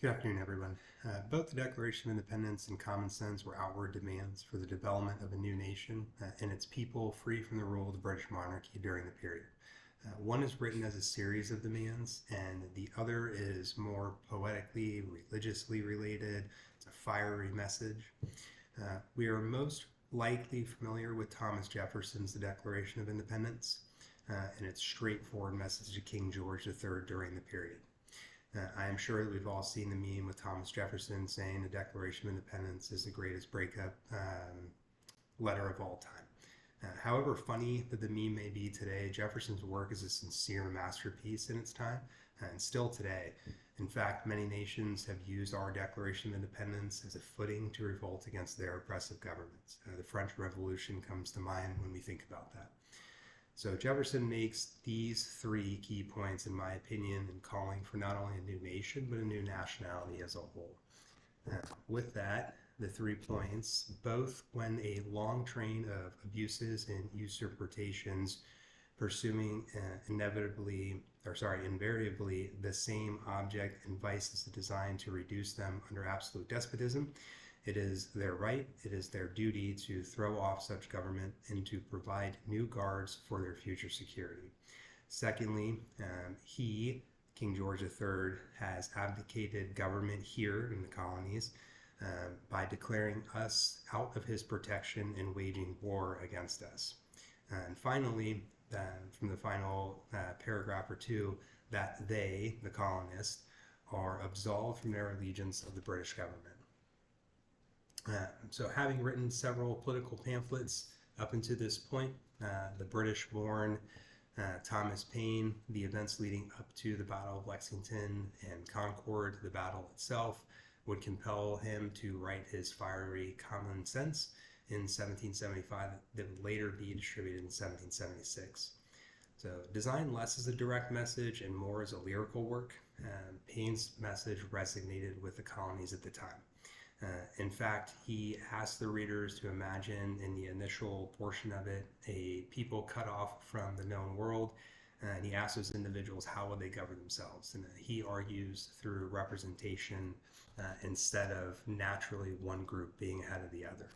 Good afternoon, everyone. Both the Declaration of Independence and Common Sense were outward demands for the development of a new nation and its people free from the rule of the British monarchy during the period. One is written as a series of demands, and the other is more poetically, religiously related. It's a fiery message. We are most likely familiar with Thomas Jefferson's The Declaration of Independence and its straightforward message to King George III during the period. I am sure that we've all seen the meme with Thomas Jefferson saying the Declaration of Independence is the greatest breakup letter of all time. However funny that the meme may be today, Jefferson's work is a sincere masterpiece in its time, and still today. In fact, many nations have used our Declaration of Independence as a footing to revolt against their oppressive governments. The French Revolution comes to mind when we think about that. So Jefferson makes these three key points, in my opinion, in calling for not only a new nation, but a new nationality as a whole. With that, the 3 points, both when a long train of abuses and usurpations pursuing invariably the same object and vices designed to reduce them under absolute despotism, it is their right, it is their duty to throw off such government and to provide new guards for their future security. Secondly, King George III, has abdicated government here in the colonies by declaring us out of his protection and waging war against us. And finally, from the final paragraph or two, that they, the colonists, are absolved from their allegiance of the British government. So having written several political pamphlets up until this point, the British-born Thomas Paine, the events leading up to the Battle of Lexington and Concord, the battle itself, would compel him to write his fiery Common Sense in 1775 that would later be distributed in 1776. So designed less as a direct message and more as a lyrical work, Paine's message resonated with the colonies at the time. In fact, he asked the readers to imagine in the initial portion of it a people cut off from the known world, and he asked those individuals how would they govern themselves. And he argues through representation instead of naturally one group being ahead of the other.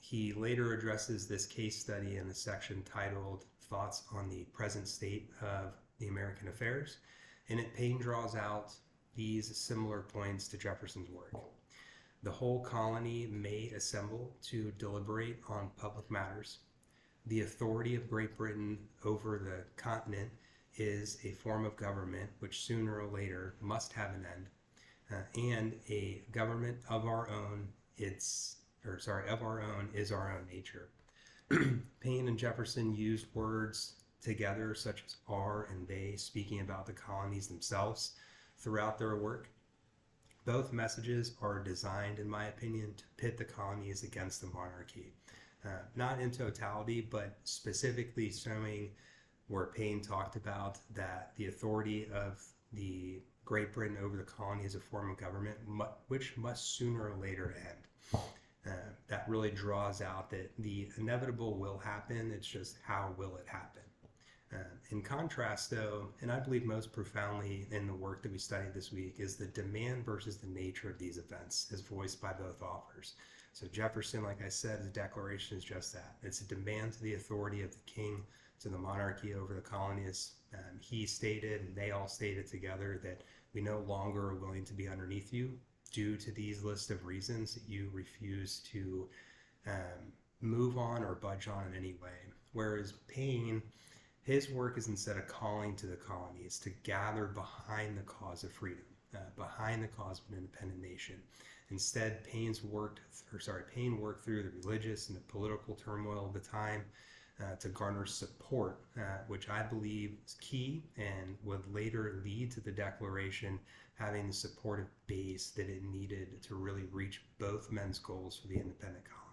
He later addresses this case study in the section titled Thoughts on the Present State of the American Affairs, and Paine draws out these similar points to Jefferson's work. The whole colony may assemble to deliberate on public matters. The authority of Great Britain over the continent is a form of government which sooner or later must have an end, and a government of our own is our own nature. Paine and Jefferson used words together such as our and they, speaking about the colonies themselves throughout their work. Both messages are designed, in my opinion, to pit the colonies against the monarchy. Not in totality, but specifically showing where Paine talked about that the authority of the Great Britain over the colony is a form of government, which must sooner or later end. That really draws out that the inevitable will happen, it's just how will it happen. In contrast, though, and I believe most profoundly in the work that we studied this week, is the demand versus the nature of these events as voiced by both authors. So Jefferson, like I said, the Declaration is just that. It's a demand to the authority of the king, to the monarchy over the colonies. He stated, and they all stated together, that we no longer are willing to be underneath you due to these list of reasons that you refuse to move on or budge on in any way. Whereas Paine, his work is instead of calling to the colonies to gather behind the cause of freedom, behind the cause of an independent nation. Instead, Paine worked through the religious and the political turmoil of the time to garner support, which I believe is key and would later lead to the Declaration having the supportive base that it needed to really reach both men's goals for the independent colonies.